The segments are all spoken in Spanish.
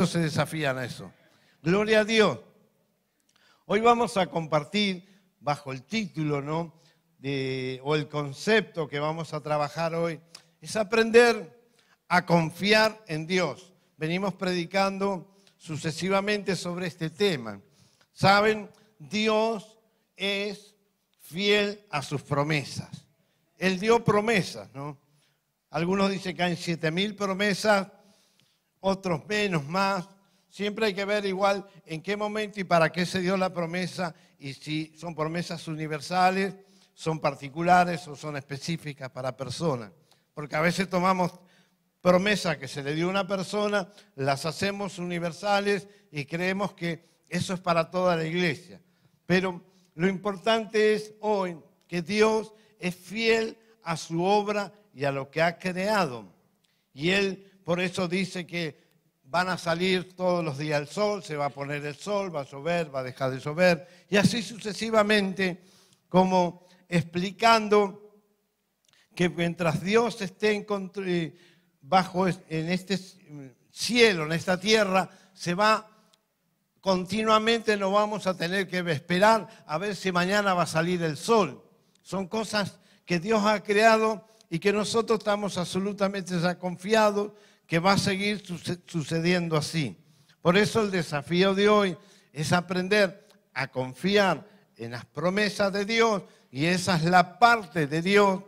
se desafían a eso. Gloria a Dios. Hoy vamos a compartir bajo el título, ¿no? O el concepto que vamos a trabajar hoy, es aprender a confiar en Dios. Venimos predicando sucesivamente sobre este tema. Saben, Dios es fiel a sus promesas. Él dio promesas, ¿no? Algunos dicen que hay 7.000 promesas, otros menos, más. Siempre hay que ver igual en qué momento y para qué se dio la promesa y si son promesas universales, son particulares o son específicas para personas. Porque a veces tomamos promesas que se le dio a una persona, las hacemos universales y creemos que eso es para toda la iglesia. Pero lo importante es hoy que Dios es fiel a su obra y a lo que ha creado. Y Él por eso dice que van a salir todos los días el sol, se va a poner el sol, va a llover, va a dejar de llover, y así sucesivamente, como explicando que mientras Dios esté en este cielo, en esta tierra, se va continuamente, no vamos a tener que esperar a ver si mañana va a salir el sol. Son cosas que Dios ha creado y que nosotros estamos absolutamente confiados que va a seguir sucediendo así. Por eso el desafío de hoy es aprender a confiar en las promesas de Dios, y esa es la parte de Dios,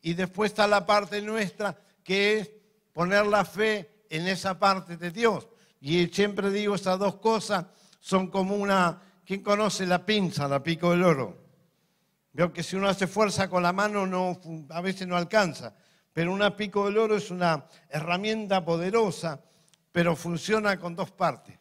y después está la parte nuestra, que es poner la fe en esa parte de Dios. Y siempre digo, esas dos cosas son como una... ¿Quién conoce la pinza, la pico del oro? Veo que si uno hace fuerza con la mano, a veces no alcanza. Pero una pico del oro es una herramienta poderosa, pero funciona con dos partes.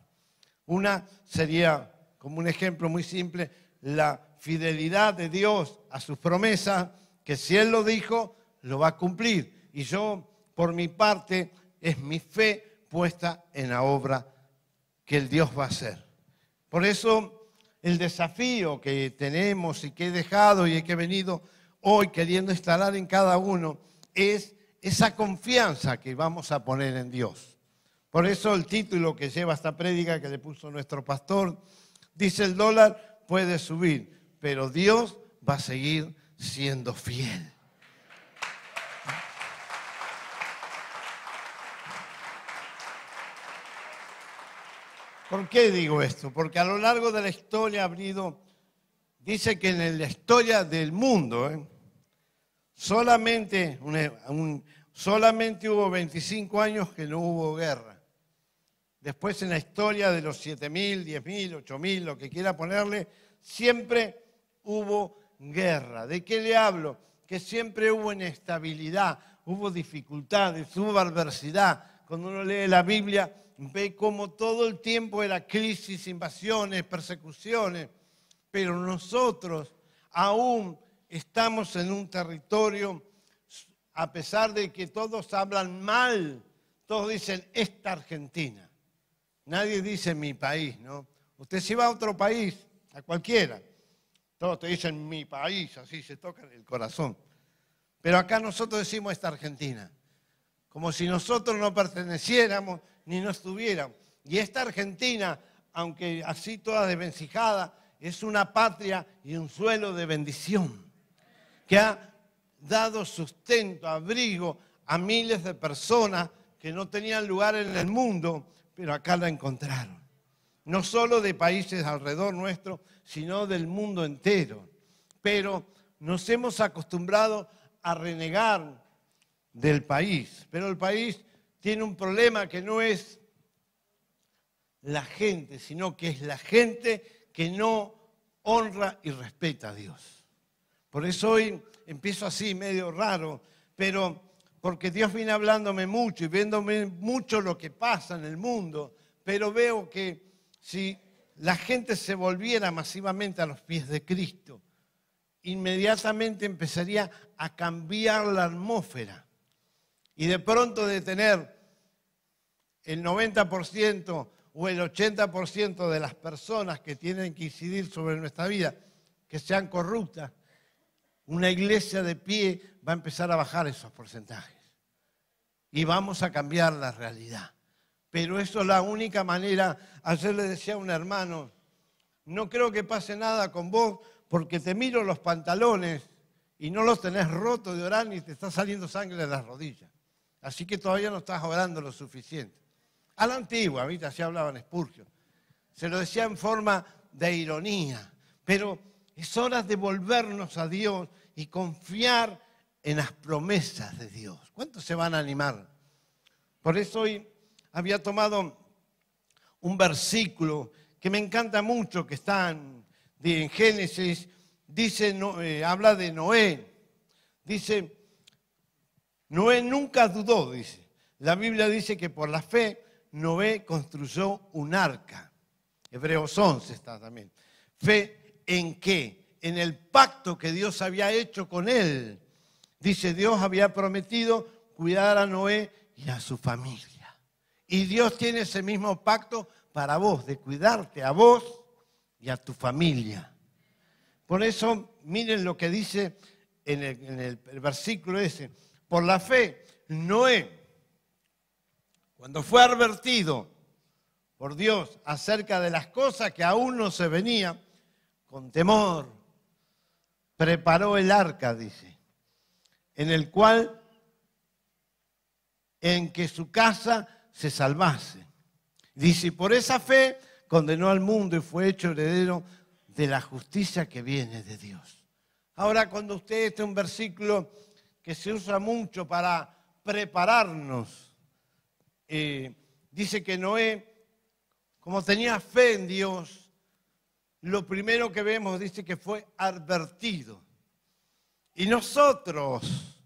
Una sería, como un ejemplo muy simple, la fidelidad de Dios a sus promesas, que si Él lo dijo, lo va a cumplir. Y yo, por mi parte, es mi fe puesta en la obra que el Dios va a hacer. Por eso, el desafío que tenemos y que he dejado y que he venido hoy queriendo instalar en cada uno es esa confianza que vamos a poner en Dios. Por eso el título que lleva esta prédica que le puso nuestro pastor, dice: el dólar puede subir, pero Dios va a seguir siendo fiel. ¿Por qué digo esto? Porque a lo largo de la historia dice que en la historia del mundo, solamente hubo 25 años que no hubo guerra. Después en la historia de los 7.000, 10.000, 8.000, lo que quiera ponerle, siempre hubo guerra. ¿De qué le hablo? Que siempre hubo inestabilidad, hubo dificultades, hubo adversidad. Cuando uno lee la Biblia, ve cómo todo el tiempo era crisis, invasiones, persecuciones. Pero nosotros aún estamos en un territorio, a pesar de que todos hablan mal, todos dicen esta Argentina. Nadie dice mi país, ¿no? Usted si va a otro país, a cualquiera, todos te dicen mi país, así se tocan el corazón. Pero acá nosotros decimos esta Argentina, como si nosotros no perteneciéramos ni no estuviéramos. Y esta Argentina, aunque así toda desvencijada, es una patria y un suelo de bendición, que ha dado sustento, abrigo a miles de personas que no tenían lugar en el mundo, pero acá la encontraron. No solo de países alrededor nuestro, sino del mundo entero. Pero nos hemos acostumbrado a renegar del país. Pero el país tiene un problema que no es la gente, sino que es la gente que no honra y respeta a Dios. Por eso hoy empiezo así, medio raro, pero porque Dios viene hablándome mucho y viéndome mucho lo que pasa en el mundo, pero veo que si la gente se volviera masivamente a los pies de Cristo, inmediatamente empezaría a cambiar la atmósfera. Y de pronto de tener el 90% o el 80% de las personas que tienen que incidir sobre nuestra vida, que sean corruptas, una iglesia de pie va a empezar a bajar esos porcentajes. Y vamos a cambiar la realidad. pero eso es la única manera. Ayer le decía a un hermano, no creo que pase nada con vos porque te miro los pantalones y no los tenés rotos de orar ni te está saliendo sangre de las rodillas. Así que todavía no estás orando lo suficiente. A la antigua, ¿viste? Así hablaban Spurgeon. Se lo decía en forma de ironía, pero es hora de volvernos a Dios y confiar en las promesas de Dios. ¿Cuántos se van a animar? Por eso hoy había tomado un versículo que me encanta mucho, que está en Génesis, dice, habla de Noé. Dice, Noé nunca dudó, dice. La Biblia dice que por la fe Noé construyó un arca. Hebreos 11 está también. ¿Fe en qué? En el pacto que Dios había hecho con él. Dice, Dios había prometido cuidar a Noé y a su familia. Y Dios tiene ese mismo pacto para vos, de cuidarte a vos y a tu familia. Por eso, miren lo que dice en el versículo ese. Por la fe, Noé, cuando fue advertido por Dios acerca de las cosas que aún no se venían, con temor, preparó el arca, dice, en que su casa se salvase. Dice, y por esa fe condenó al mundo y fue hecho heredero de la justicia que viene de Dios. Ahora, cuando usted este es un versículo que se usa mucho para prepararnos, dice que Noé, como tenía fe en Dios, lo primero que vemos dice que fue advertido. Y nosotros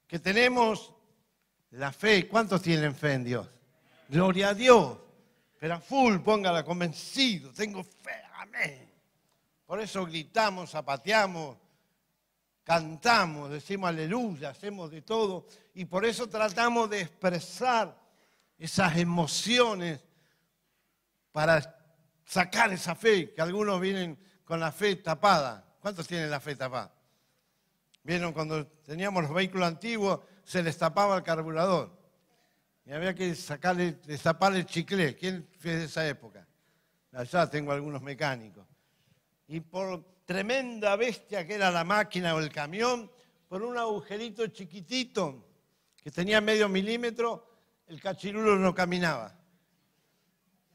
que tenemos la fe, ¿cuántos tienen fe en Dios? Gloria a Dios. Pero a full, póngala, convencido, tengo fe, amén. Por eso gritamos, zapateamos, cantamos, decimos aleluya, hacemos de todo. Y por eso tratamos de expresar esas emociones para sacar esa fe, que algunos vienen con la fe tapada. ¿Cuántos tienen la fe tapada? Vieron cuando teníamos los vehículos antiguos, se les tapaba el carburador. Y había que destaparle el chicle. ¿Quién fue de esa época? Allá tengo algunos mecánicos. Y por tremenda bestia que era la máquina o el camión, por un agujerito chiquitito que tenía medio milímetro, el cachirulo no caminaba.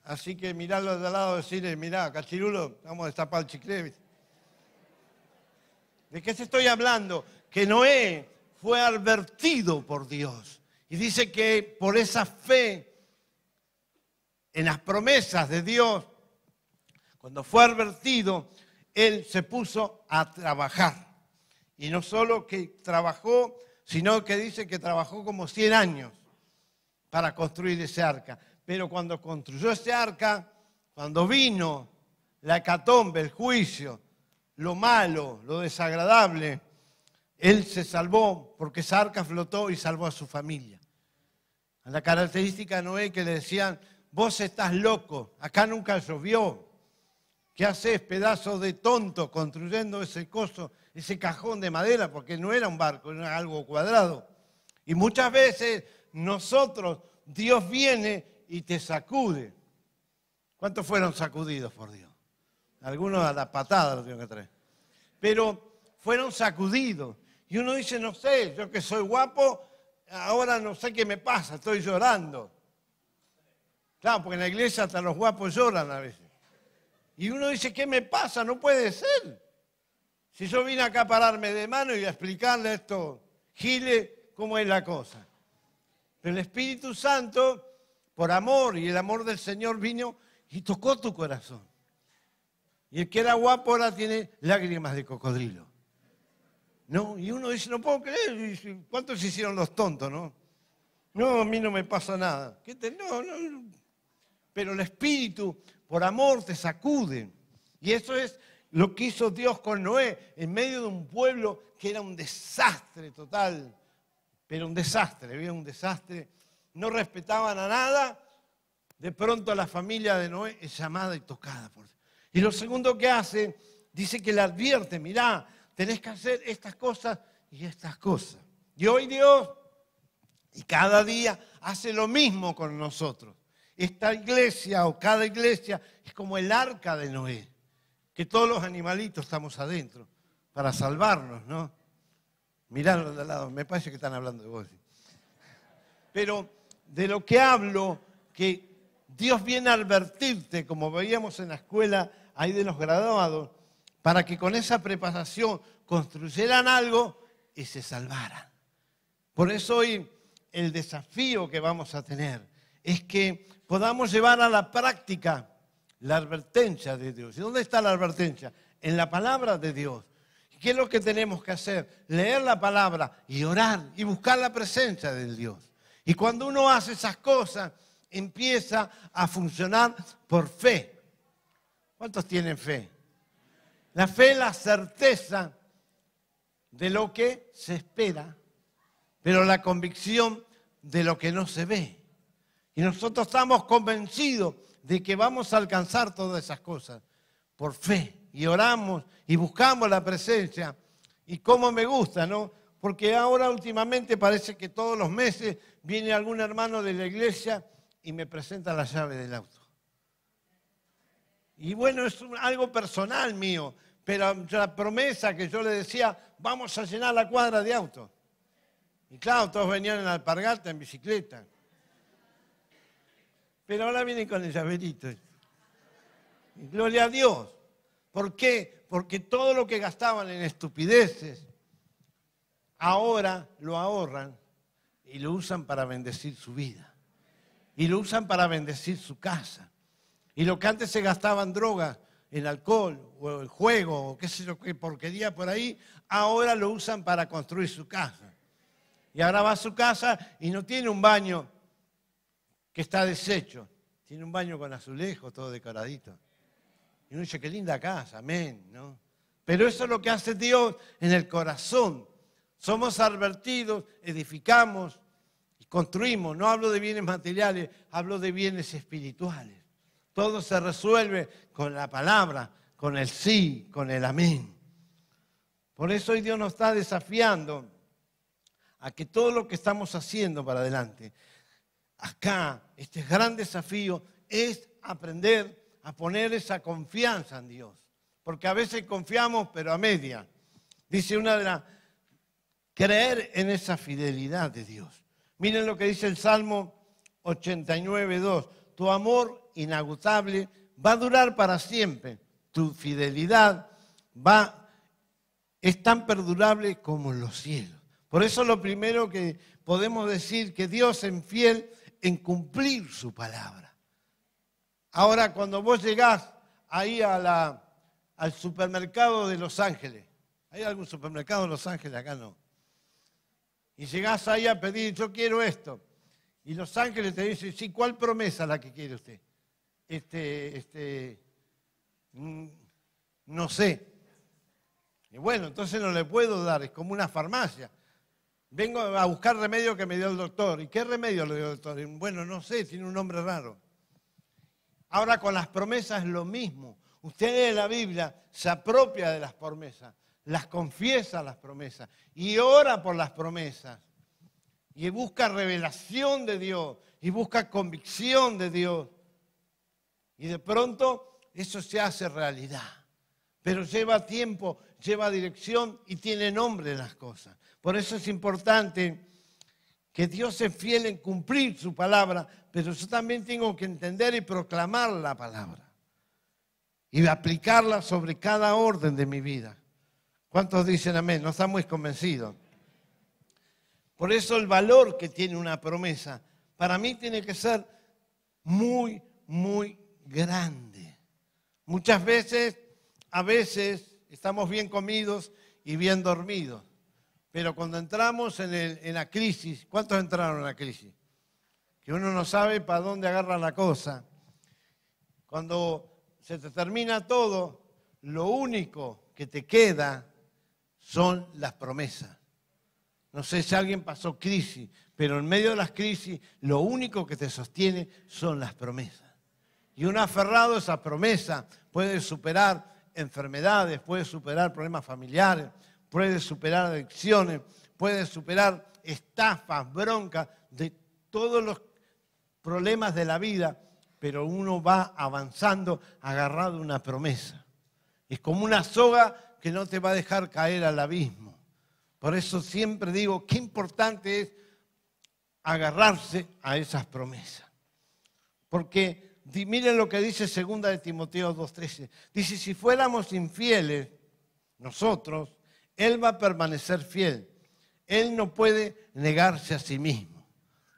Así que mirarlo de al lado y decirle, mirá, cachirulo, vamos a destapar el chicle. ¿De qué te estoy hablando? Que Noé fue advertido por Dios. Y dice que por esa fe en las promesas de Dios, cuando fue advertido, él se puso a trabajar. Y no solo que trabajó, sino que dice que trabajó como 100 años para construir ese arca. Pero cuando construyó ese arca, cuando vino la hecatombe, el juicio, lo malo, lo desagradable, él se salvó porque esa arca flotó y salvó a su familia. La característica de Noé que le decían, vos estás loco, acá nunca llovió. ¿Qué haces, pedazo de tonto, construyendo ese coso, ese cajón de madera? Porque no era un barco, era algo cuadrado. Y muchas veces nosotros, Dios viene y te sacude. ¿Cuántos fueron sacudidos por Dios? Algunos a la patada lo tengo que traer. Pero fueron sacudidos. Y uno dice, no sé, yo que soy guapo, ahora no sé qué me pasa, estoy llorando. Claro, porque en la iglesia hasta los guapos lloran a veces. Y uno dice, ¿qué me pasa? No puede ser. Si yo vine acá a pararme de mano y a explicarle a estos giles cómo es la cosa. Pero el Espíritu Santo, por amor, y el amor del Señor vino y tocó tu corazón. Y el que era guapo ahora tiene lágrimas de cocodrilo. ¿No? Y uno dice, no puedo creer, ¿cuántos se hicieron los tontos, no? No, a mí no me pasa nada. No. Pero el Espíritu, por amor, te sacude. Y eso es lo que hizo Dios con Noé, en medio de un pueblo que era un desastre total. Pero un desastre, había un desastre. No respetaban a nada. De pronto la familia de Noé es llamada y tocada por Dios. Y lo segundo que hace, dice que le advierte, mirá, tenés que hacer estas cosas y estas cosas. Y hoy Dios, y cada día, hace lo mismo con nosotros. esta iglesia o cada iglesia es como el arca de Noé, que todos los animalitos estamos adentro para salvarnos, ¿no? Mirá de al lado, me parece que están hablando de vos. Pero de lo que hablo, que Dios viene a advertirte, como veíamos en la escuela ahí de los graduados, para que con esa preparación construyeran algo y se salvaran. Por eso hoy el desafío que vamos a tener es que podamos llevar a la práctica la advertencia de Dios. ¿Y dónde está la advertencia? En la palabra de Dios. ¿Qué es lo que tenemos que hacer? Leer la palabra y orar y buscar la presencia de Dios. Y cuando uno hace esas cosas, empieza a funcionar por fe. ¿Cuántos tienen fe? La fe es la certeza de lo que se espera, pero la convicción de lo que no se ve. Y nosotros estamos convencidos de que vamos a alcanzar todas esas cosas por fe. Y oramos y buscamos la presencia. Y cómo me gusta, ¿no? Porque ahora últimamente parece que todos los meses viene algún hermano de la iglesia y me presenta la llave del auto. Y bueno, es algo personal mío, pero la promesa que yo le decía, vamos a llenar la cuadra de autos. Y claro, todos venían en alpargata, en bicicleta. Pero ahora vienen con el llaverito. Y gloria a Dios. ¿Por qué? Porque todo lo que gastaban en estupideces, ahora lo ahorran y lo usan para bendecir su vida. Y lo usan para bendecir su casa. Y lo que antes se gastaban drogas, en alcohol o el juego o qué sé yo, qué porquería por ahí, ahora lo usan para construir su casa. Y ahora va a su casa y no tiene un baño que está deshecho. Tiene un baño con azulejos, todo decoradito. Y uno dice, qué linda casa, amén, ¿no? Pero eso es lo que hace Dios en el corazón. Somos advertidos, edificamos y construimos. No hablo de bienes materiales, hablo de bienes espirituales. Todo se resuelve con la palabra, con el sí, con el amén. Por eso hoy Dios nos está desafiando a que todo lo que estamos haciendo para adelante, acá, este gran desafío es aprender a poner esa confianza en Dios. Porque a veces confiamos, pero a media. Dice una de las, creer en esa fidelidad de Dios. Miren lo que dice el Salmo 89:2. Tu amor inagotable va a durar para siempre. Tu fidelidad es tan perdurable como los cielos. Por eso lo primero que podemos decir que Dios es fiel en cumplir su palabra. Ahora, cuando vos llegás ahí al supermercado de Los Ángeles, ¿hay algún supermercado de Los Ángeles? Acá no. Y llegás ahí a pedir, yo quiero esto. Y Los Ángeles te dicen, sí, ¿cuál promesa la que quiere usted? No sé. Y bueno, entonces no le puedo dar, es como una farmacia. Vengo a buscar remedio que me dio el doctor. ¿Y qué remedio le dio el doctor? Bueno, no sé, tiene un nombre raro. Ahora con las promesas es lo mismo. Usted en la Biblia se apropia de las promesas, las confiesa las promesas y ora por las promesas. Y busca revelación de Dios y busca convicción de Dios. Y de pronto eso se hace realidad. Pero lleva tiempo, lleva dirección y tiene nombre las cosas. Por eso es importante que Dios es fiel en cumplir su palabra, pero yo también tengo que entender y proclamar la palabra y aplicarla sobre cada orden de mi vida. ¿Cuántos dicen amén? No están muy convencidos. Por eso el valor que tiene una promesa, para mí tiene que ser muy, muy grande. Muchas veces, a veces, estamos bien comidos y bien dormidos. Pero cuando entramos en la crisis, ¿cuántos entraron en la crisis? Que uno no sabe para dónde agarra la cosa. Cuando se te termina todo, lo único que te queda son las promesas. No sé si alguien pasó crisis, pero en medio de las crisis, lo único que te sostiene son las promesas. Y uno aferrado a esa promesa puede superar enfermedades, puede superar problemas familiares, puede superar adicciones, puede superar estafas, broncas, de todos los problemas de la vida, pero uno va avanzando agarrado a una promesa. Es como una soga que no te va a dejar caer al abismo. Por eso siempre digo, qué importante es agarrarse a esas promesas. Porque miren lo que dice 2 de Timoteo 2:13. Dice, si fuéramos infieles nosotros, Él va a permanecer fiel. Él no puede negarse a sí mismo.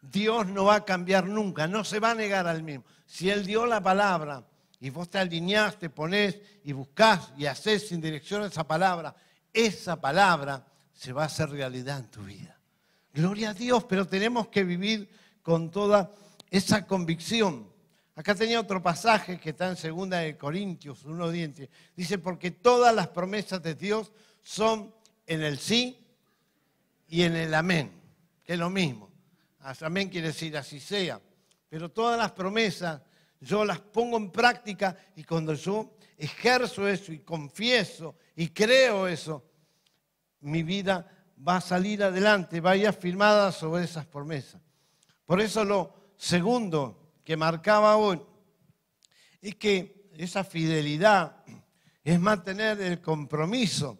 Dios no va a cambiar nunca, no se va a negar al mismo. Si Él dio la palabra y vos te alineás, te ponés y buscás y hacés sin dirección esa palabra se va a hacer realidad en tu vida. Gloria a Dios, pero tenemos que vivir con toda esa convicción. Acá tenía otro pasaje que está en 2 de Corintios 1:10. Dice, porque todas las promesas de Dios son en el sí y en el amén, que es lo mismo. Amén quiere decir así sea. Pero todas las promesas yo las pongo en práctica y cuando yo ejerzo eso y confieso y creo eso, mi vida va a salir adelante, va a ir afirmada sobre esas promesas. Por eso lo segundo que marcaba hoy es que esa fidelidad es mantener el compromiso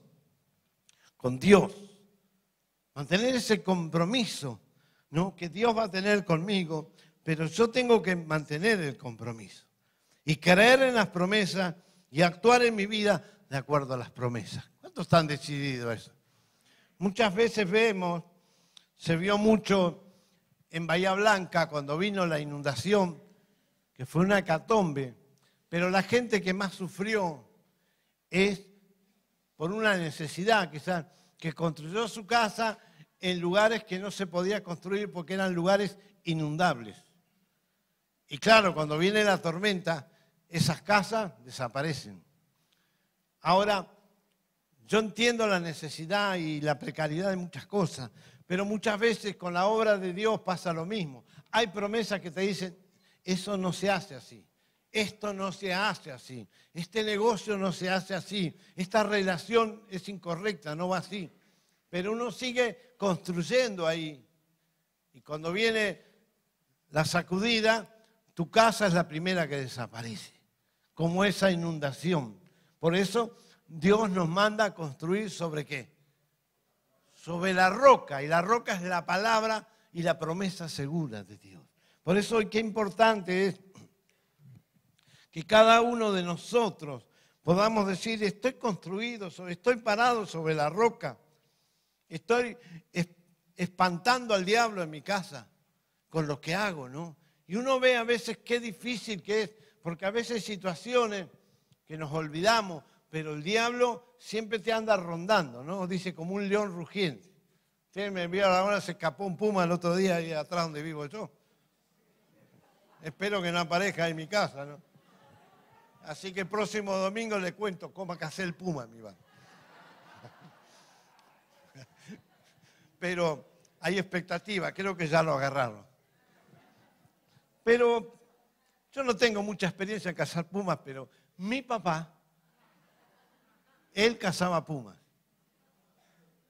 con Dios. Mantener ese compromiso, ¿no? Que Dios va a tener conmigo, pero yo tengo que mantener el compromiso y creer en las promesas y actuar en mi vida de acuerdo a las promesas. ¿Cuántos están decididos a eso? Muchas veces se vio mucho en Bahía Blanca cuando vino la inundación, que fue una hecatombe, pero la gente que más sufrió es por una necesidad, quizás, que construyó su casa en lugares que no se podía construir porque eran lugares inundables. Y claro, cuando viene la tormenta, esas casas desaparecen. Ahora, yo entiendo la necesidad y la precariedad de muchas cosas, pero muchas veces con la obra de Dios pasa lo mismo. Hay promesas que te dicen, eso no se hace así, esto no se hace así, este negocio no se hace así, esta relación es incorrecta, no va así. Pero uno sigue construyendo ahí. Y cuando viene la sacudida, tu casa es la primera que desaparece, como esa inundación. Por eso Dios nos manda a construir ¿sobre qué? Sobre la roca. Y la roca es la palabra y la promesa segura de Dios. Por eso hoy qué importante es que cada uno de nosotros podamos decir, estoy construido, estoy parado sobre la roca. Estoy espantando al diablo en mi casa con lo que hago, ¿no? Y uno ve a veces qué difícil que es, porque a veces hay situaciones que nos olvidamos, pero el diablo siempre te anda rondando, ¿no? Dice como un león rugiente. Ustedes me vieron ahora, se escapó un puma el otro día ahí atrás donde vivo yo. Espero que no aparezca en mi casa, ¿no? Así que el próximo domingo le cuento cómo cazé el puma en mi barrio. Pero hay expectativa, creo que ya lo agarraron. Pero yo no tengo mucha experiencia en cazar pumas, pero mi papá, él cazaba pumas.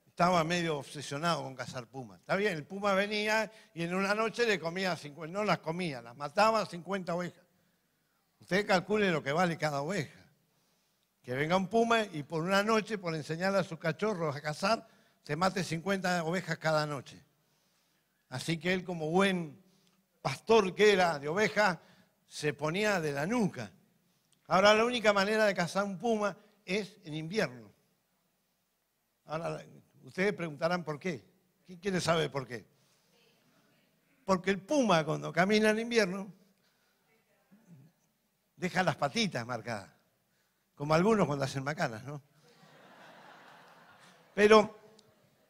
Estaba medio obsesionado con cazar pumas. Está bien, el puma venía y en una noche le comía 50, no las comía, las mataba 50 ovejas. Usted calcule lo que vale cada oveja. Que venga un puma y por una noche, por enseñarle a sus cachorros a cazar, se mate 50 ovejas cada noche. Así que él, como buen pastor que era de ovejas, se ponía de la nuca. Ahora, la única manera de cazar un puma es en invierno. Ahora, ustedes preguntarán por qué. ¿Quién quiere saber por qué? Porque el puma, cuando camina en invierno, deja las patitas marcadas, como algunos cuando hacen macanas, ¿no? Pero,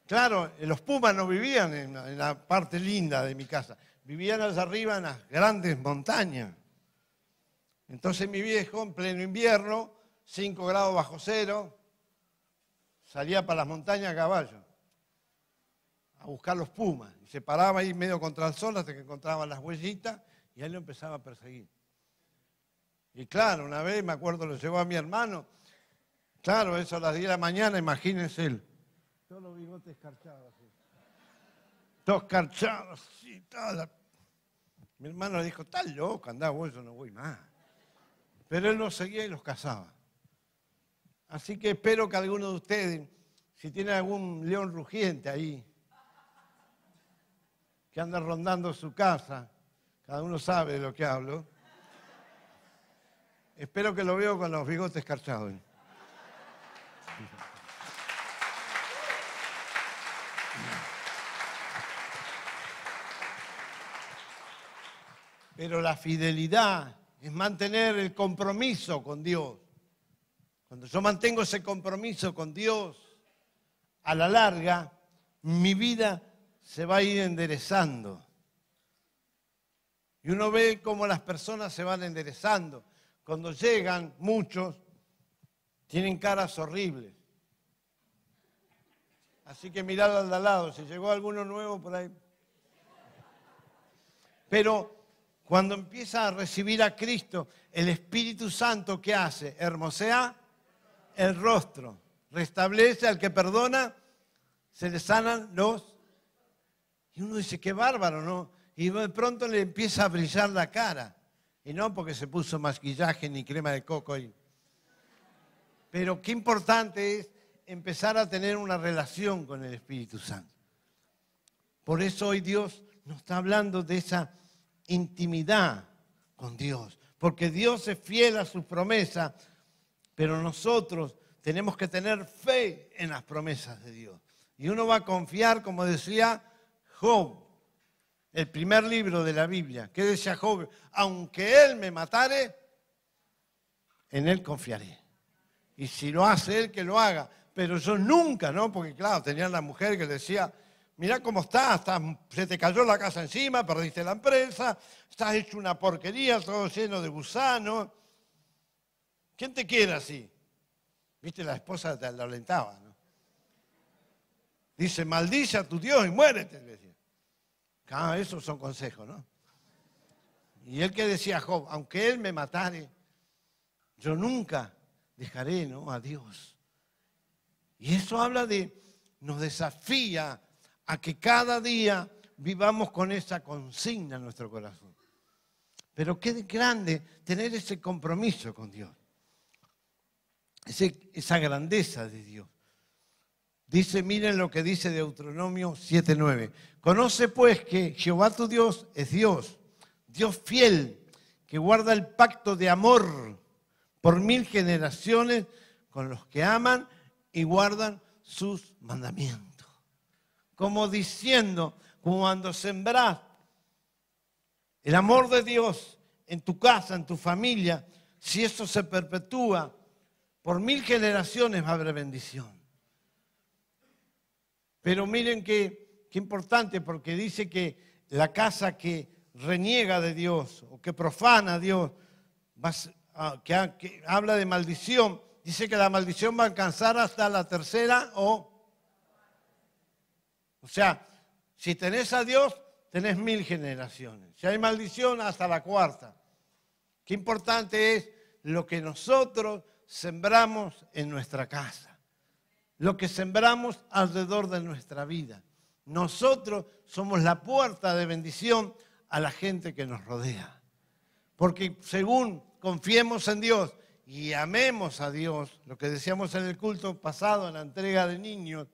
claro, los pumas no vivían en la parte linda de mi casa, vivían allá arriba en las grandes montañas. Entonces mi viejo, en pleno invierno, 5 grados bajo cero, salía para las montañas a caballo a buscar los pumas. Y se paraba ahí medio contra el sol hasta que encontraba las huellitas y él lo empezaba a perseguir. Y claro, una vez, me acuerdo, lo llevó a mi hermano. Claro, eso a las 10 de la mañana, imagínense él. Todos los bigotes escarchados así. Todos escarchados así, Mi hermano le dijo, estás loco, andá vos, yo no voy más. Pero él los seguía y los casaba. Así que espero que alguno de ustedes, si tiene algún león rugiente ahí, que anda rondando su casa, cada uno sabe de lo que hablo, espero que lo veo con los bigotes escarchados. Pero la fidelidad es mantener el compromiso con Dios. Cuando yo mantengo ese compromiso con Dios, a la larga, mi vida se va a ir enderezando. Y uno ve cómo las personas se van enderezando. Cuando llegan, muchos tienen caras horribles. Así que mirad al de al lado, si llegó alguno nuevo por ahí. Pero cuando empieza a recibir a Cristo, el Espíritu Santo, ¿qué hace? Hermosea el rostro, restablece al que perdona, se le sanan los... Y uno dice, qué bárbaro, ¿no? Y de pronto le empieza a brillar la cara. Y no porque se puso maquillaje ni crema de coco. Pero qué importante es empezar a tener una relación con el Espíritu Santo. Por eso hoy Dios nos está hablando de esa intimidad con Dios. Porque Dios es fiel a sus promesas, pero nosotros tenemos que tener fe en las promesas de Dios. Y uno va a confiar, como decía Job, el primer libro de la Biblia. ¿Qué decía Job? Aunque él me matare, en él confiaré. Y si lo hace él, que lo haga. Pero yo nunca, ¿no? Porque claro, tenía la mujer que le decía, mirá cómo estás, se te cayó la casa encima, perdiste la empresa, estás hecho una porquería, todo lleno de gusanos. ¿Quién te quiere así? Viste, la esposa te lo alentaba, ¿no? Dice, maldice a tu Dios y muérete, le decía. Ah, esos son consejos, ¿no? Y él que decía Job, aunque él me matare, yo nunca dejaré, ¿no?, a Dios. Y eso habla nos desafía a que cada día vivamos con esa consigna en nuestro corazón. Pero qué grande tener ese compromiso con Dios. Esa grandeza de Dios. Dice, miren lo que dice Deuteronomio 7:9. Conoce pues que Jehová tu Dios es Dios, Dios fiel, que guarda el pacto de amor por 1000 generaciones con los que aman y guardan sus mandamientos. Como diciendo, como cuando sembrás el amor de Dios en tu casa, en tu familia, si eso se perpetúa, por 1000 generaciones va a haber bendición. Pero miren qué importante, porque dice que la casa que reniega de Dios o que profana a Dios, que habla de maldición, dice que la maldición va a alcanzar hasta la tercera o sea, si tenés a Dios, tenés 1000 generaciones. Si hay maldición, hasta la cuarta. Qué importante es lo que nosotros sembramos en nuestra casa, lo que sembramos alrededor de nuestra vida. Nosotros somos la puerta de bendición a la gente que nos rodea. Porque según confiemos en Dios y amemos a Dios, lo que decíamos en el culto pasado, en la entrega de niños,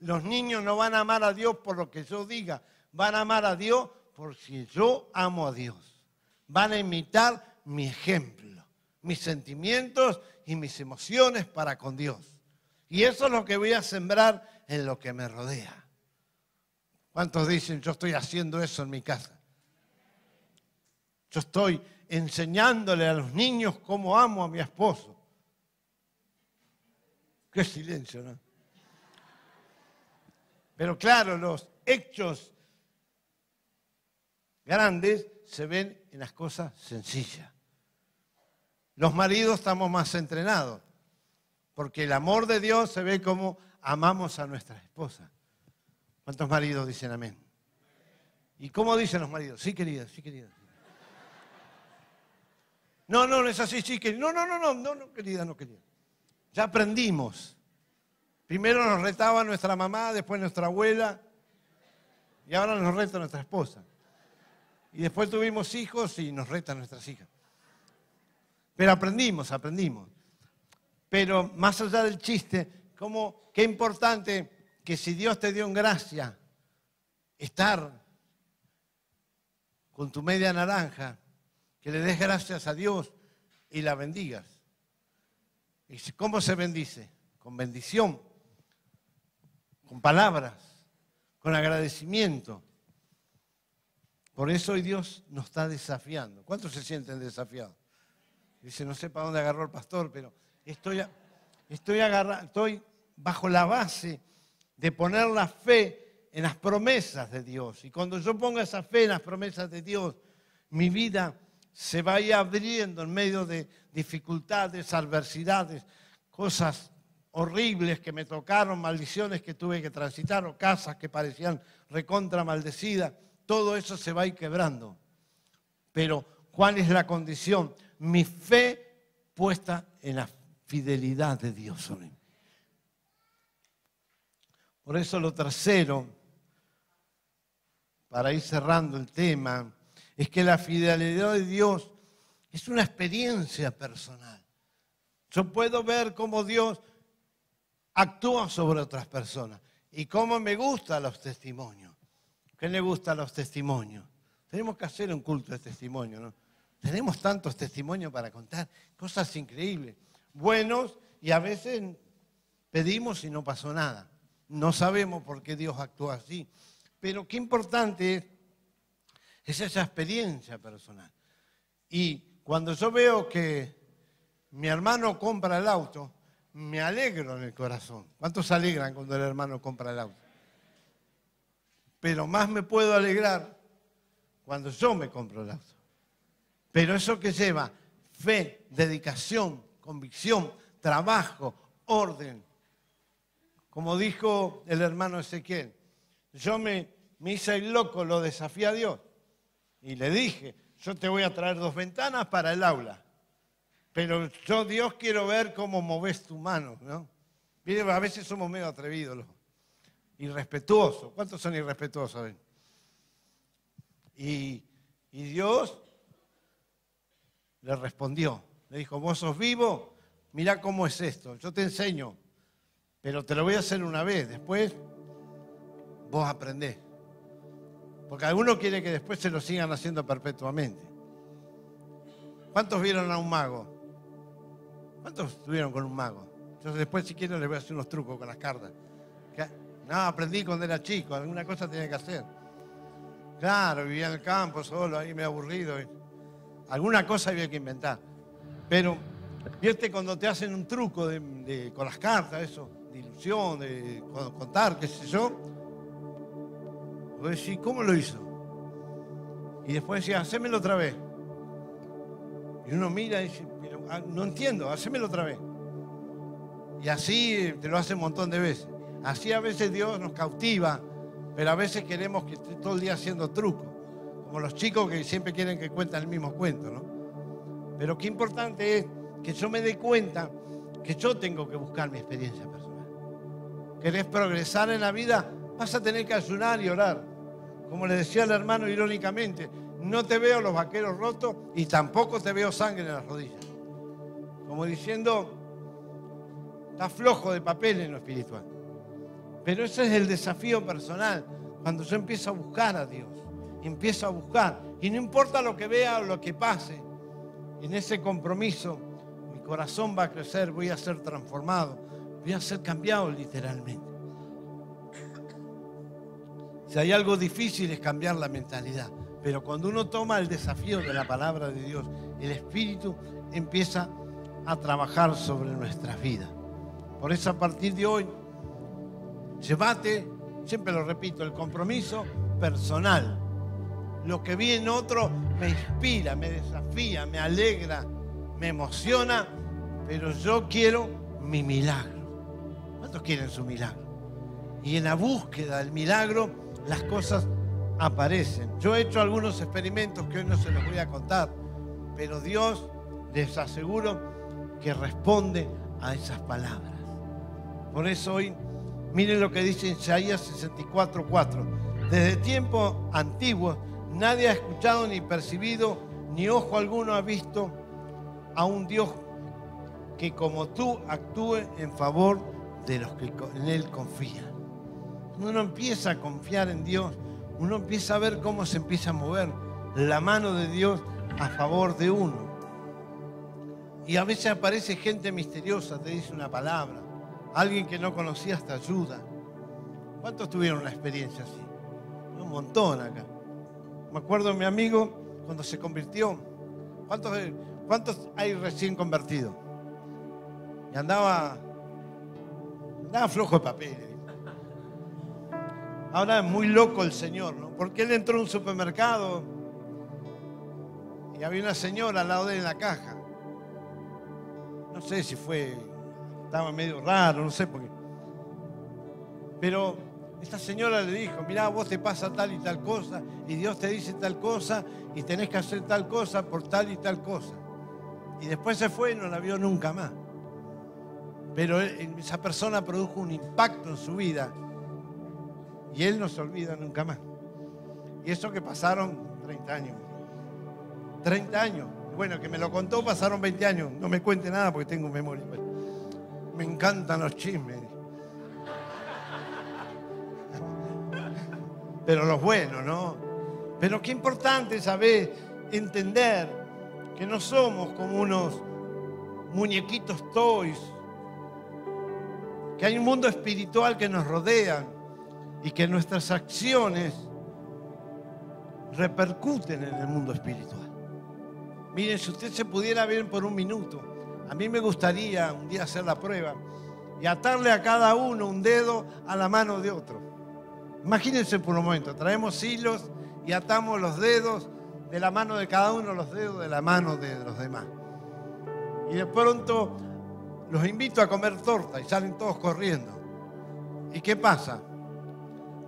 los niños no van a amar a Dios por lo que yo diga, van a amar a Dios por si yo amo a Dios. Van a imitar mi ejemplo, mis sentimientos y mis emociones para con Dios. Y eso es lo que voy a sembrar en lo que me rodea. ¿Cuántos dicen, yo estoy haciendo eso en mi casa? Yo estoy enseñándole a los niños cómo amo a mi esposo. Qué silencio, ¿no? Pero claro, los hechos grandes se ven en las cosas sencillas. Los maridos estamos más entrenados, porque el amor de Dios se ve como amamos a nuestras esposas. ¿Cuántos maridos dicen amén? ¿Y cómo dicen los maridos? Sí, querida, sí, querida. No, no es así, sí, querida. No, querida, no, querida. Ya aprendimos. Primero nos retaba nuestra mamá, después nuestra abuela, y ahora nos reta nuestra esposa. Y después tuvimos hijos y nos retan nuestras hijas. Pero aprendimos. Pero más allá del chiste, qué importante que si Dios te dio en gracia estar con tu media naranja, que le des gracias a Dios y la bendigas. ¿Y cómo se bendice? Con bendición, con palabras, con agradecimiento. Por eso hoy Dios nos está desafiando. ¿Cuántos se sienten desafiados? Dice, no sé para dónde agarró el pastor, pero estoy bajo la base de poner la fe en las promesas de Dios. Y cuando yo ponga esa fe en las promesas de Dios, mi vida se va a ir abriendo en medio de dificultades, adversidades, cosas horribles que me tocaron, maldiciones que tuve que transitar, o casas que parecían recontra maldecidas. Todo eso se va a ir quebrando. Pero, ¿cuál es la condición? Mi fe puesta en la fidelidad de Dios sobre mí. Por eso lo tercero, para ir cerrando el tema, es que la fidelidad de Dios es una experiencia personal. Yo puedo ver cómo Dios actúa sobre otras personas y cómo me gustan los testimonios. ¿Qué le gustan los testimonios? Tenemos que hacer un culto de testimonio, ¿no? Tenemos tantos testimonios para contar, cosas increíbles, buenos, y a veces pedimos y no pasó nada. No sabemos por qué Dios actúa así. Pero qué importante es esa experiencia personal. Y cuando yo veo que mi hermano compra el auto, me alegro en el corazón. ¿Cuántos se alegran cuando el hermano compra el auto? Pero más me puedo alegrar cuando yo me compro el auto. Pero eso que lleva fe, dedicación, convicción, trabajo, orden. Como dijo el hermano Ezequiel, yo me hice el loco, lo desafié a Dios. Y le dije, yo te voy a traer 2 ventanas para el aula. Pero yo, Dios, quiero ver cómo moves tu mano, ¿no? Mire, a veces somos medio atrevidos, irrespetuosos. ¿Cuántos son irrespetuosos? Y Dios le respondió. Le dijo, vos sos vivo, mirá cómo es esto. Yo te enseño, pero te lo voy a hacer una vez. Después vos aprendés. Porque alguno quiere que después se lo sigan haciendo perpetuamente. ¿Cuántos vieron a un mago? ¿Cuántos estuvieron con un mago? Yo después, si quieren, les voy a hacer unos trucos con las cartas. No, aprendí cuando era chico, alguna cosa tenía que hacer. Claro, vivía en el campo solo, ahí me he aburrido. Alguna cosa había que inventar. Pero, ¿viste cuando te hacen un truco con las cartas, eso? De ilusión, de contar, qué sé yo. Vos decís, ¿cómo lo hizo? Y después decía, hacémelo otra vez. Y uno mira y dice, no entiendo, hacémelo otra vez. Y así te lo hace un montón de veces. Así a veces Dios nos cautiva, pero a veces queremos que esté todo el día haciendo trucos. Como los chicos que siempre quieren que cuenten el mismo cuento, ¿no? Pero qué importante es que yo me dé cuenta que yo tengo que buscar mi experiencia personal. ¿Querés progresar en la vida? Vas a tener que ayunar y orar. Como le decía el hermano irónicamente, no te veo los vaqueros rotos y tampoco te veo sangre en las rodillas. Como diciendo, está flojo de papel en lo espiritual. Pero ese es el desafío personal, cuando yo empiezo a buscar a Dios, empiezo a buscar, y no importa lo que vea o lo que pase, en ese compromiso mi corazón va a crecer, voy a ser transformado, voy a ser cambiado literalmente. Si hay algo difícil es cambiar la mentalidad, pero cuando uno toma el desafío de la palabra de Dios, el Espíritu empieza a trabajar sobre nuestras vidas. Por eso a partir de hoy, llévate, siempre lo repito, el compromiso personal. Lo que vi en otro me inspira, me desafía, me alegra, me emociona, pero yo quiero mi milagro. ¿Cuántos quieren su milagro? Y en la búsqueda del milagro, las cosas aparecen. Yo he hecho algunos experimentos que hoy no se los voy a contar, pero Dios, les aseguro, que responde a esas palabras. Por eso hoy, miren lo que dice en Isaías 64:4. Desde tiempos antiguos Nadie ha escuchado ni percibido, ni ojo alguno ha visto a un Dios que como tú actúe en favor de los que en Él confían. Uno empieza a confiar en Dios, uno empieza a ver cómo se empieza a mover la mano de Dios a favor de uno. Y a veces aparece gente misteriosa, te dice una palabra, alguien que no conocías te ayuda. ¿Cuántos tuvieron una experiencia así? Un montón acá. Me acuerdo de mi amigo cuando se convirtió. ¿Cuántos hay recién convertidos? Y andaba flojo de papel. Ahora es muy loco el Señor, ¿no? Porque él entró a un supermercado y había una señora al lado de él en la caja. No sé si estaba medio raro, no sé por qué. Pero esta señora le dijo, mirá, vos te pasa tal y tal cosa, y Dios te dice tal cosa, y tenés que hacer tal cosa por tal y tal cosa. Y después se fue y no la vio nunca más. Pero esa persona produjo un impacto en su vida, y él no se olvida nunca más. Y eso que pasaron 30 años. 30 años. Bueno, que me lo contó, pasaron 20 años. No me cuente nada porque tengo memoria. Me encantan los chismes. Pero los buenos, ¿no? Pero qué importante es saber, entender que no somos como unos muñequitos toys, que hay un mundo espiritual que nos rodea y que nuestras acciones repercuten en el mundo espiritual. Miren, si usted se pudiera ver por un minuto, a mí me gustaría un día hacer la prueba y atarle a cada uno un dedo a la mano de otro. Imagínense por un momento, traemos hilos y atamos los dedos de la mano de cada uno, los dedos de la mano de los demás. Y de pronto los invito a comer torta y salen todos corriendo. ¿Y qué pasa?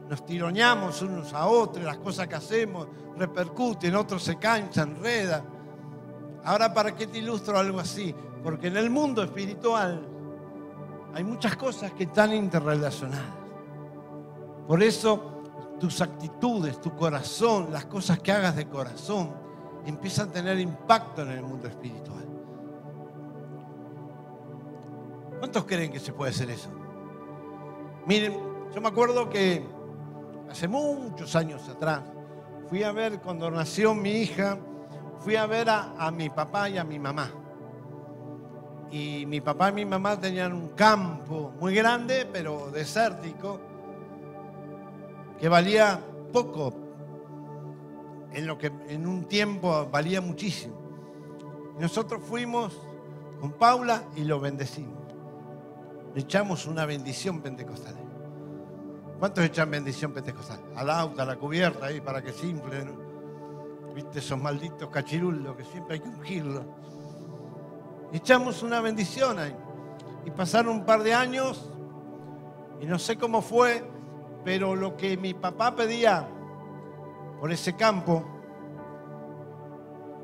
Nos tironeamos unos a otros, las cosas que hacemos repercuten, otros se caen, se enredan. Ahora, ¿para qué te ilustro algo así? Porque en el mundo espiritual hay muchas cosas que están interrelacionadas. Por eso tus actitudes, tu corazón, las cosas que hagas de corazón empiezan a tener impacto en el mundo espiritual. ¿Cuántos creen que se puede hacer eso? Miren, yo me acuerdo que hace muchos años atrás fui a ver, cuando nació mi hija, fui a ver a mi papá y a mi mamá. Y mi papá y mi mamá tenían un campo muy grande, pero desértico, que valía poco, en lo que en un tiempo valía muchísimo. Y nosotros fuimos con Paula y lo bendecimos. Le echamos una bendición pentecostal. ¿Cuántos echan bendición pentecostal? Al auto, a la cubierta, ahí para que se infle, ¿no? ¿Viste esos malditos cachirulos que siempre hay que ungirlos? Echamos una bendición ahí. Y pasaron un par de años y no sé cómo fue, pero lo que mi papá pedía por ese campo,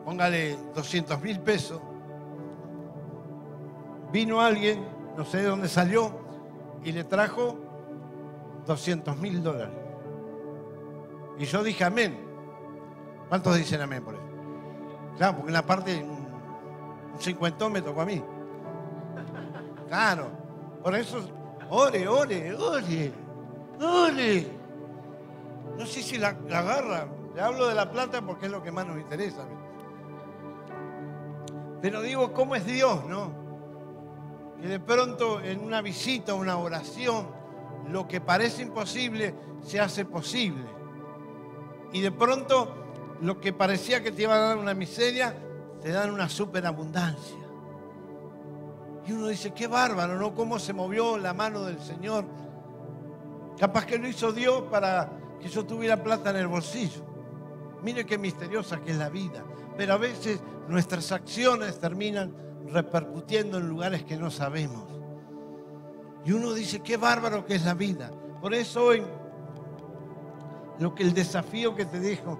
póngale 200.000 pesos, vino alguien, no sé de dónde salió, y le trajo $200.000. Y yo dije amén. ¿Cuántos dicen amén por eso? Claro, porque en la parte, un 50 me tocó a mí. Claro, por eso, ore. No sé si la agarra. Le hablo de la plata porque es lo que más nos interesa. Pero digo, ¿cómo es Dios, no? Que de pronto en una visita, una oración, lo que parece imposible se hace posible. Y de pronto lo que parecía que te iba a dar una miseria, te dan una superabundancia. Y uno dice, qué bárbaro, ¿no? Cómo se movió la mano del Señor. Capaz que lo hizo Dios para que yo tuviera plata en el bolsillo. Mire qué misteriosa que es la vida. Pero a veces nuestras acciones terminan repercutiendo en lugares que no sabemos. Y uno dice, qué bárbaro que es la vida. Por eso hoy, el desafío que te dejo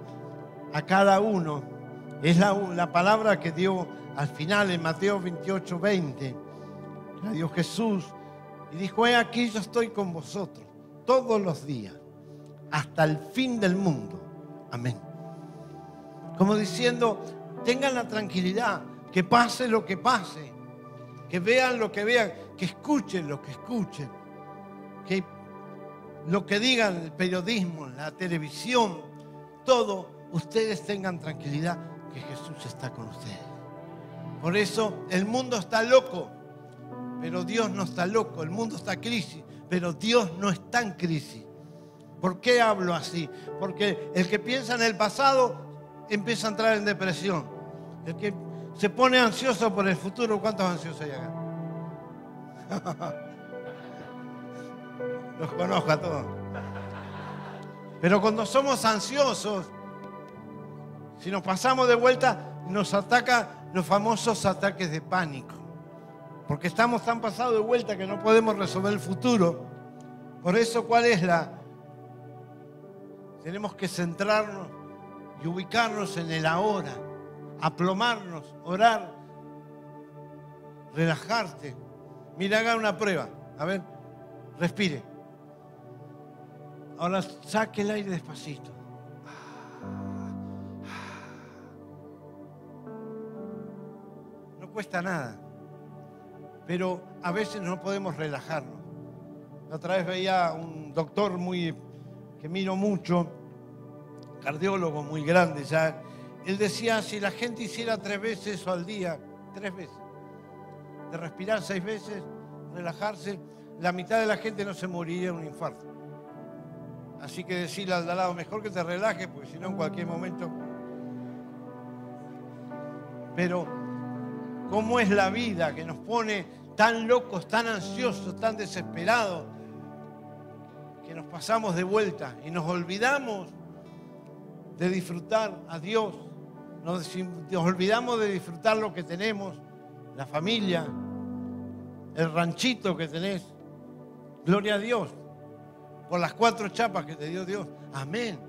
a cada uno es la palabra que dio al final en Mateo 28:20. La dio Jesús y dijo, he aquí yo estoy con vosotros todos los días hasta el fin del mundo. Amén. Como diciendo, tengan la tranquilidad, que pase lo que pase, que vean lo que vean, que escuchen lo que escuchen, que lo que digan el periodismo, la televisión, todo, ustedes tengan tranquilidad que Jesús está con ustedes. Por eso el mundo está loco, pero Dios no está loco. El mundo está en crisis, pero Dios no está en crisis. ¿Por qué hablo así? Porque el que piensa en el pasado empieza a entrar en depresión. El que se pone ansioso por el futuro, ¿cuántos ansiosos hay acá? Los conozco a todos. Pero cuando somos ansiosos, si nos pasamos de vuelta, nos ataca los famosos ataques de pánico. Porque estamos tan pasados de vuelta que no podemos resolver el futuro. Por eso, ¿cuál es la? Tenemos que centrarnos y ubicarnos en el ahora, aplomarnos, orar, relajarte. Mira, haga una prueba. A ver, respire. Ahora saque el aire despacito. No cuesta nada, pero a veces no podemos relajarnos. La otra vez veía un doctor que miro mucho, cardiólogo muy grande ya. Él decía, si la gente hiciera 3 veces eso al día, 3 veces, de respirar 6 veces, relajarse, la mitad de la gente no se moriría de un infarto. Así que decirle al de al lado, mejor que te relajes, porque si no en cualquier momento. Pero, ¿cómo es la vida que nos pone tan locos, tan ansiosos, tan desesperados, que nos pasamos de vuelta y nos olvidamos de disfrutar a Dios? Nos olvidamos de disfrutar lo que tenemos, la familia, el ranchito que tenés. Gloria a Dios por las 4 chapas que te dio Dios. Amén.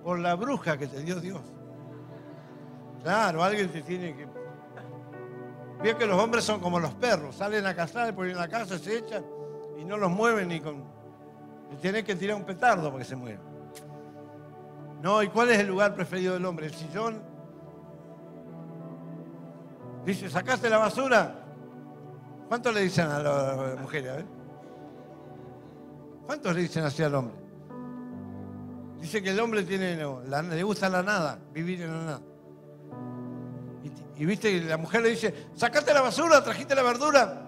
Por la bruja que te dio Dios. Claro, alguien te tiene que... Veo que los hombres son como los perros. Salen a cazar, ponen en la casa, se echan y no los mueven ni con... Y tenés que tirar un petardo para que se muevan. No, ¿y cuál es el lugar preferido del hombre? ¿El sillón? Dice, ¿sacaste la basura? ¿Cuánto le dicen a las mujeres? A ver. ¿Cuántos le dicen así al hombre? Dice que el hombre le gusta la nada, vivir en la nada. Y viste, la mujer le dice, ¿sacaste la basura? ¿Trajiste la verdura?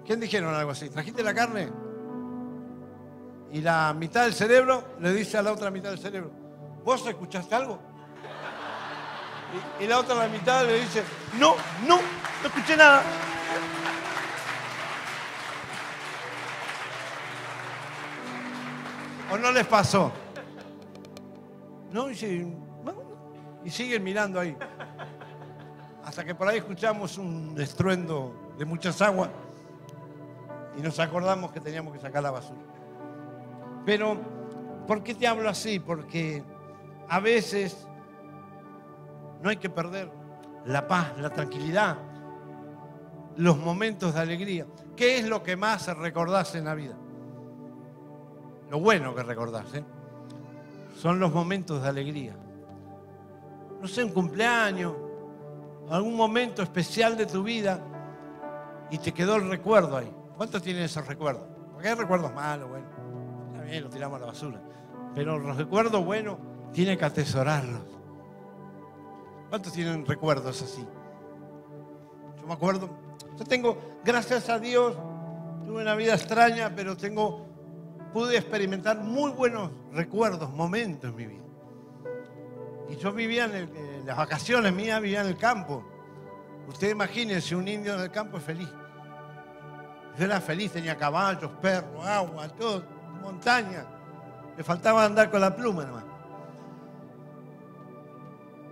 ¿Quién dijeron algo así? ¿Trajiste la carne? Y la mitad del cerebro le dice a la otra mitad del cerebro, ¿vos escuchaste algo? Y la otra mitad le dice, no escuché nada. ¿O no les pasó? No, y siguen mirando ahí. Hasta que por ahí escuchamos un estruendo de muchas aguas y nos acordamos que teníamos que sacar la basura. Pero, ¿por qué te hablo así? Porque a veces no hay que perder la paz, la tranquilidad, los momentos de alegría. ¿Qué es lo que más recordás en la vida? Lo bueno que recordás, son los momentos de alegría. No sé, un cumpleaños, algún momento especial de tu vida y te quedó el recuerdo ahí. ¿Cuántos tienen esos recuerdos? Porque hay recuerdos malos, bueno, está bien, los tiramos a la basura. Pero los recuerdos buenos tienen que atesorarlos. ¿Cuántos tienen recuerdos así? Yo me acuerdo, yo tengo, gracias a Dios, tuve una vida extraña, pero pude experimentar muy buenos recuerdos, momentos en mi vida. Y yo vivía en las vacaciones mías, vivía en el campo. Ustedes imagínense, un indio en el campo es feliz. Yo era feliz, tenía caballos, perros, agua, todo, montaña. Me faltaba andar con la pluma nomás.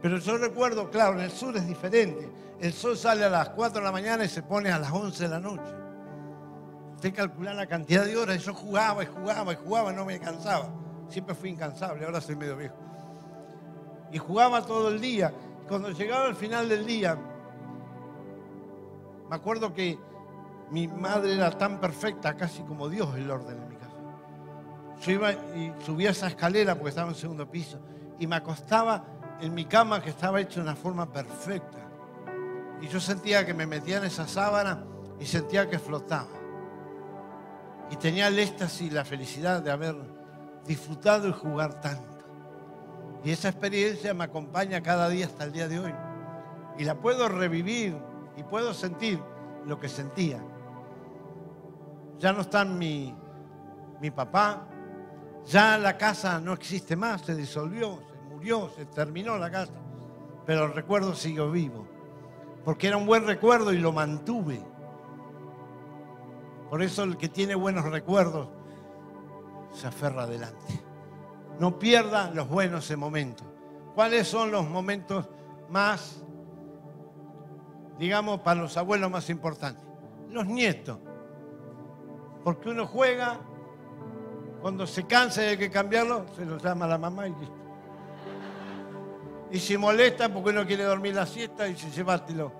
Pero yo recuerdo, claro, en el sur es diferente. El sol sale a las 4 de la mañana y se pone a las 11 de la noche. Usted calcula la cantidad de horas. Yo jugaba y jugaba y jugaba, no me cansaba. Siempre fui incansable, ahora soy medio viejo. Y jugaba todo el día. Cuando llegaba al final del día, me acuerdo que mi madre era tan perfecta, casi como Dios el orden en mi casa. Yo iba y subía esa escalera porque estaba en el segundo piso y me acostaba en mi cama que estaba hecha de una forma perfecta. Y yo sentía que me metía en esa sábana y sentía que flotaba. Y tenía el éxtasis y la felicidad de haber disfrutado y jugar tanto. Y esa experiencia me acompaña cada día hasta el día de hoy. Y la puedo revivir y puedo sentir lo que sentía. Ya no está mi papá, ya la casa no existe más, se disolvió, se murió, se terminó la casa. Pero el recuerdo siguió vivo, porque era un buen recuerdo y lo mantuve. Por eso el que tiene buenos recuerdos se aferra adelante. No pierda los buenos momentos. ¿Cuáles son los momentos más, digamos, para los abuelos más importantes? Los nietos. Porque uno juega, cuando se cansa y hay que cambiarlo, se lo llama a la mamá y listo. Y se molesta porque uno quiere dormir la siesta y se llévatelo.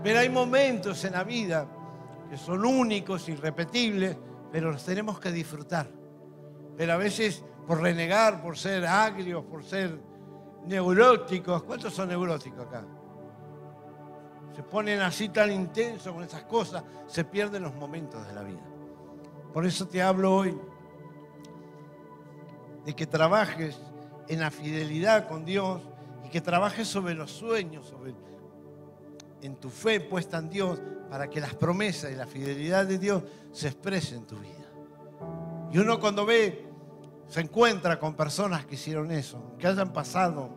Pero hay momentos en la vida que son únicos, irrepetibles, pero los tenemos que disfrutar. Pero a veces por renegar, por ser agrios, por ser neuróticos. ¿Cuántos son neuróticos acá? Se ponen así tan intensos con esas cosas, se pierden los momentos de la vida. Por eso te hablo hoy de que trabajes en la fidelidad con Dios y que trabajes sobre los sueños, en tu fe puesta en Dios, para que las promesas y la fidelidad de Dios se expresen en tu vida. Y uno cuando se encuentra con personas que hicieron eso, que hayan pasado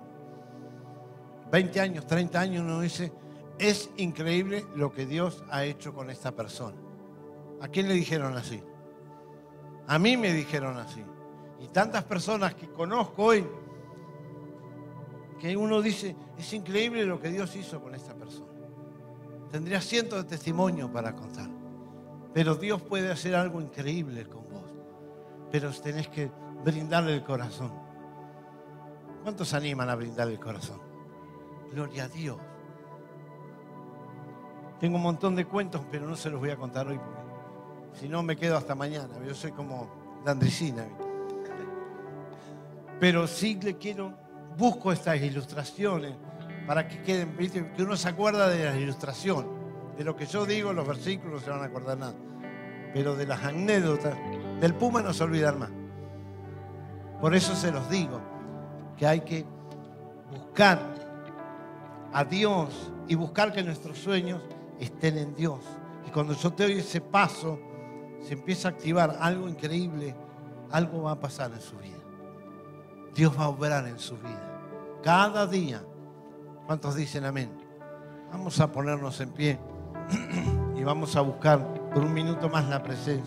20 años, 30 años, uno dice, es increíble lo que Dios ha hecho con esta persona. ¿A quién le dijeron así? A mí me dijeron así. Y tantas personas que conozco hoy, que uno dice, es increíble lo que Dios hizo con esta persona. Tendría cientos de testimonios para contar. Pero Dios puede hacer algo increíble con vos. Pero tenés que brindarle el corazón. ¿Cuántos se animan a brindarle el corazón? Gloria a Dios. Tengo un montón de cuentos, pero no se los voy a contar hoy, porque si no me quedo hasta mañana. Yo soy como la Andresina. Pero sí busco estas ilustraciones para que queden, ¿viste? Que uno se acuerda de las ilustraciones. De lo que yo digo, los versículos no se van a acordar nada. Pero de las anécdotas, del Puma no se olvidan más. Por eso se los digo, que hay que buscar a Dios y buscar que nuestros sueños estén en Dios. Y cuando yo te doy ese paso, se empieza a activar algo increíble, algo va a pasar en su vida. Dios va a obrar en su vida. Cada día. ¿Cuántos dicen amén? Vamos a ponernos en pie y vamos a buscar por un minuto más la presencia.